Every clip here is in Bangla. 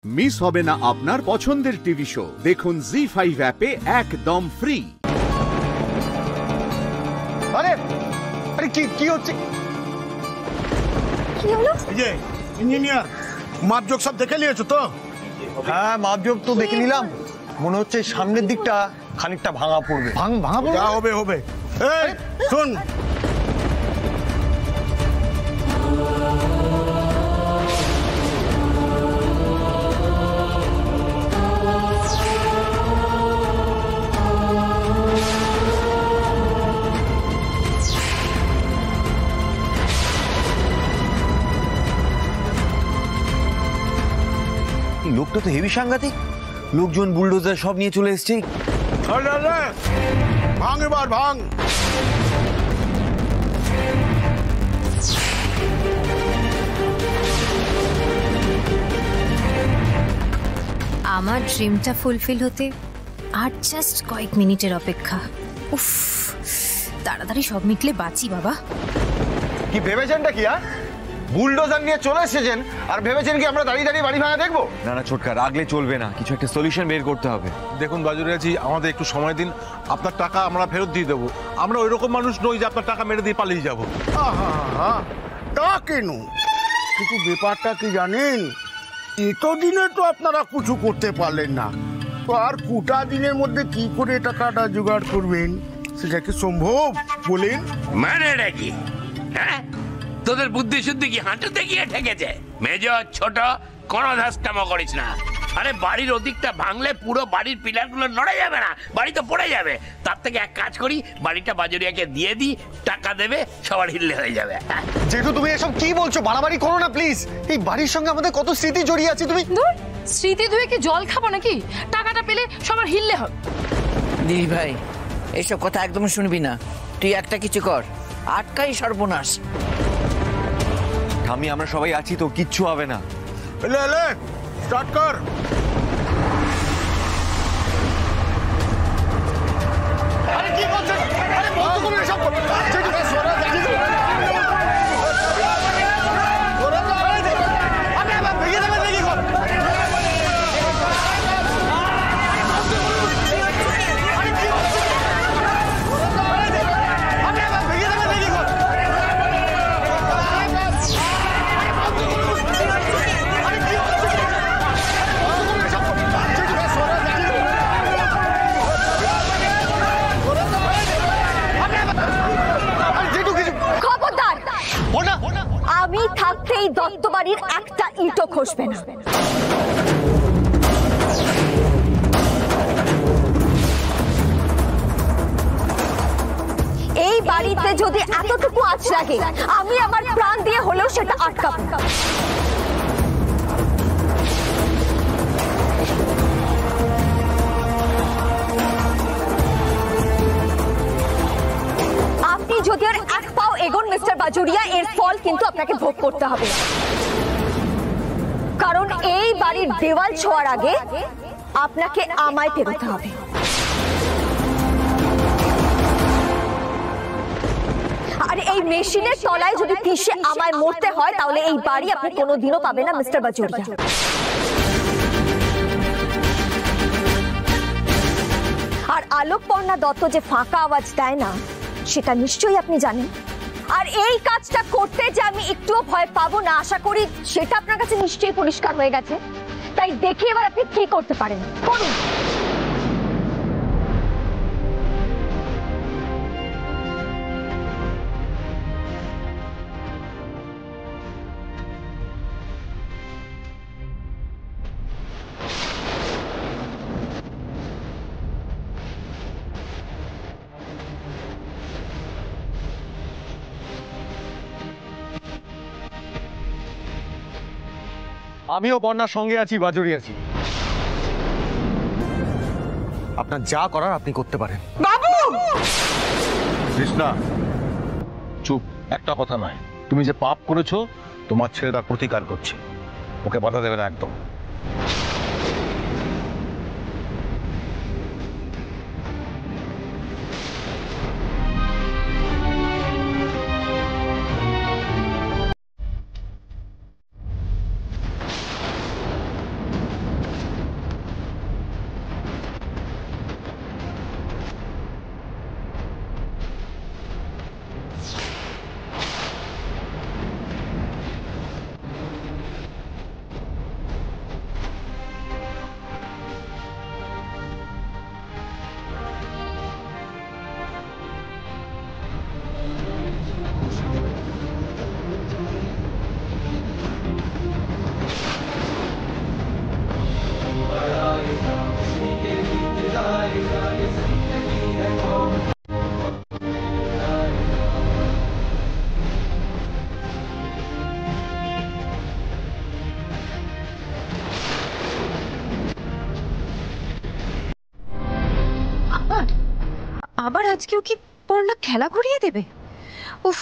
মিস হবে না আপনার পছন্দের টিভি শো। দেখুন জি5 অ্যাপে একদম ফ্রি। আরে আরে কি হচ্ছে? কি হলো? ये ইঞ্জিনিয়ার মাপজোক সব দেখে নিয়েছো তো? হ্যাঁ, মাপজোক তো দেখে নিলাম। মনে হচ্ছে সামনের দিকটা খানিকটা ভাঙা পড়বে। ভাঙা পড়বে? যা হবে। এই শুন, লোকটা তো হেভি সাংঘাতিক। লোকজন বুলডোজার সব নিয়ে চলে এসছে। ভাঙ এবার ভাঙ। আমার ড্রিমটা ফুলফিল হতে আর জাস্ট কয়েক মিনিটের অপেক্ষা। উফ, তাড়াতাড়ি সব মিটলে বাঁচি বাবা। কি ভেবেছেনটা কি? বুলডোজার নিয়ে চলে এসেছেন আর ভেবেছেন কি আমরা দাঁড়িয়ে দাঁড়িয়ে বাড়ি ভাঙা দেখবো? না না ছোটকা, রাগলে চলবে না, কিছু একটা সলিউশন বের করতে হবে। দেখুন বাজুরিয়াজি, আমাদের একটু সময় দিন, আপনার টাকা আমরা ফেরত দিয়ে দেবো। আমরা ওই রকম মানুষ নই যে আপনার টাকা মেরে দিয়ে পালিয়ে যাবো। তা কেন? কিন্তু ব্যাপারটা কি জানেন, এতদিনে তো আপনারা কিছু করতে পারলেন না, তো আর কোটা দিনের মধ্যে কি করে টাকাটা জোগাড় করবেন সেটা কি সম্ভব বলেন? মানে কি? হ্যাঁ, তোদের বুদ্ধি শুদ্ধি কি হাঁটুতে গিয়ে ঠেকেছে? মেজ ছোট কোনো ধাস্তামো করিস না। আরে বাড়ির ওদিকটা ভাঙলে পুরো বাড়ির পিলারগুলো নড়ে যাবে না, বাড়ি তো পড়ে যাবে। তার থেকে এক কাজ করি, বাড়িটা বাজুরিয়াকে দিয়ে দিই, টাকা দেবে, সবার হিল্লে হয়ে যাবে। যেহেতু তুমি এসব কি বলছো, বাড়াবাড়ি করো না প্লিজ। এই বাড়ির সঙ্গে আমাদের কত স্মৃতি জড়িয়ে আছে। তুমি দূর, স্মৃতি ধুয়ে কি জল খাবো নাকি? টাকাটা পেলে সবার হিললে হবে। দিদি ভাই, এসব কথা একদম শুনবি না। তুই একটা কিছু কর, আটকাই সর্বনাশ। আমি আমরা সবাই আছি তো, কিচ্ছু হবে না। লে স্টার্ট কর। আরে কি করছেন? আরে বন্ধ করুন এসব। আমি থাকতে এই দত্ত বাড়ির একটা ইটও খসবে না। এই বাড়িতে যদি এতটুকু আঁচ লাগে, আমি আমার প্রাণ দিয়ে হলেও সেটা আটকাবো। আপনি যদি আর এক পাও এগোন মিস্টার বাজুরিয়া, এর ফল কিন্তু আপনাকে ভোগ করতে হবে। কারণ এই বাড়ির দেওয়াল ছোঁয়ার আগে আপনাকে আমায় পেরোতে হবে। আর এই মেশিনের তলায় যদি পিষে আমায় মরতে হয়, তাহলে এই বাড়ি আপনি কোনোদিনও পাবেন না মিস্টার বাজুরিয়া। আর আলোকপর্ণা দত্ত যে ফাঁকা আওয়াজ দেয় না, সেটা নিশ্চয়ই আপনি জানেন। আর এই কাজটা করতে যে আমি একটুও ভয় পাবো না, আশা করি সেটা আপনার কাছে নিশ্চয়ই পরিষ্কার হয়ে গেছে। তাই দেখি এবার আপনি কি করতে পারেন, করুন। আমিও বন্যার সঙ্গে আছি, বাজুরি আছি। আপনার যা করার আপনি করতে পারেন। বাবু! কৃষ্ণা চুপ, একটা কথা নয়। তুমি যে পাপ করেছো, তোমার ছেলে তার প্রতিকার করছে, ওকে বাধা দেবে না একদম। আবার আজকেও কি পড়লা খেলা ঘুরিয়ে দেবে? উফ,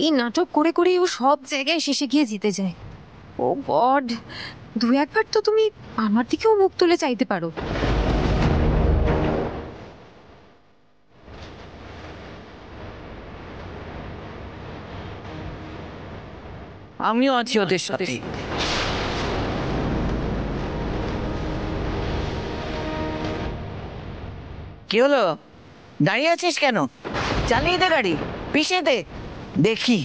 এই নাটক করে করে ও সব জায়গায় শেষে গিয়ে জিতে যায়। ও গড, দু একবার তো তুমি আমার দিকেও মুখ তুলে চাইতে পারো। আমিও আছি ওদের সাথে। কি হলো, দাঁড়িয়ে আছিস কেন? চালিয়ে দে গাড়ি, পিষে দে, দেখি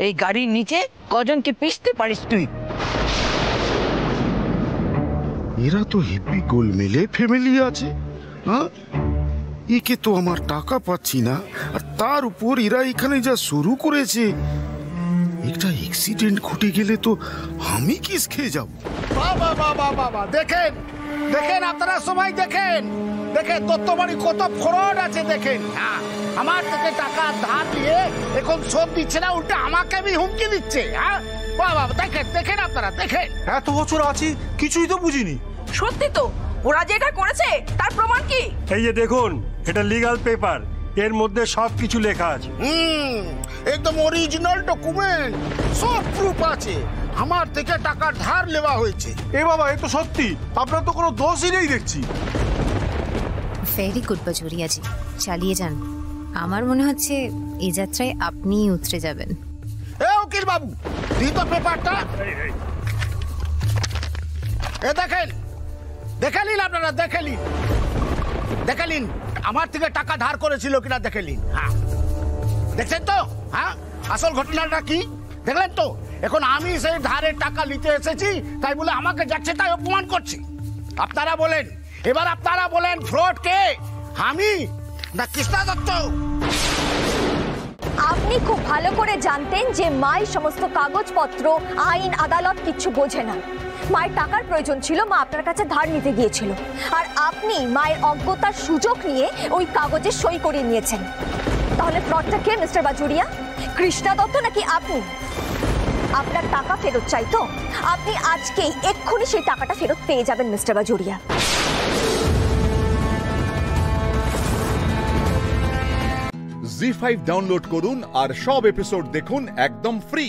এই গাড়ির নিচে কজনকে পিষতে পারিস তুই। এরা তো হেভি গোলমেলে ফ্যামিলি আছে। হ্যাঁ, একে তো আমার টাকা পাচ্ছি না, আর তার উপর এরা এখানে যা শুরু করেছে, একটা অ্যাক্সিডেন্ট ঘটে গেলে তো আমি কিস খেয়ে যাব। বাবা বাবা বাবা, দেখেন দেখেন, আপনারা সবাই দেখেন দেখেন দত্তবাড়ি কত ফ্রড আছে দেখেন। হ্যাঁ, আমার থেকে টাকা ধার দিয়ে এখন শোধ দিচ্ছে না, উল্টে আমাকে আমি হুমকি দিচ্ছে। হ্যাঁ বাবা, দেখেন দেখেন, আপনারা দেখেন। এত বছর আছি, কিছুই তো বুঝিনি। সত্যি তো, ওরা যে এটা করেছে তার প্রমাণ কি? এই যে দেখুন, এটা লিগ্যাল পেপার, এর মধ্যে সবকিছু লেখা আছে। একদম অরিজিনাল ডকুমেন্ট, সব প্রুফ আছে। আমার থেকে টাকা ধার নেওয়া হয়েছে। এ বাবা, এ তো সত্যি, আপনার তো কোনো দোষই নেই দেখছি। ভেরি গুড বাজুরিয়াজি, চালিয়ে যান। আমার মনে হচ্ছে এই যাত্রায় আপনিই উতরে যাবেন। এ উকিল বাবু, দিই তো পেপারটা। এ দেখেন, দেখে নিন আপনারা, দেখে নিন দেখে নিন আমার থেকে টাকা ধার করেছিল কিনা দেখে নিন। হ্যাঁ, দেখছেন তো? হ্যাঁ, আসল ঘটনাটা কি দেখলেন তো? এখন আমি সেই ধারের টাকা নিতে এসেছি, তাই বলে আমাকে যাচ্ছে তাই অপমান করছি। আপনারা বলেন, এবার আপনারা বলেন, ফ্রড কে, আমি না কৃষ্ণা দত্ত? আপনি খুব ভালো করে জানতেন যে মাই সমস্ত কাগজপত্র, আইন, আদালত কিচ্ছু বোঝে না। মায়ের টাকার প্রয়োজন ছিল, মা আপনার কাছে ধার নিতে গিয়েছিল, আর আপনি মায়ের অজ্ঞতার সুযোগ নিয়ে ওই কাগজে সই করে নিয়েছেন। তাহলে ফ্রডটা কে মিস্টার বাজুরিয়া? কৃষ্ণা দত্ত নাকি আপনি? আপনার টাকা ফেরত চাই তো? আপনি আজকেই এক্ষুনি সেই টাকাটা ফেরত পেয়ে যাবেন মিস্টার বাজুরিয়া। জি5 ডাউনলোড করুন আর সব এপিসোড দেখুন একদম ফ্রি।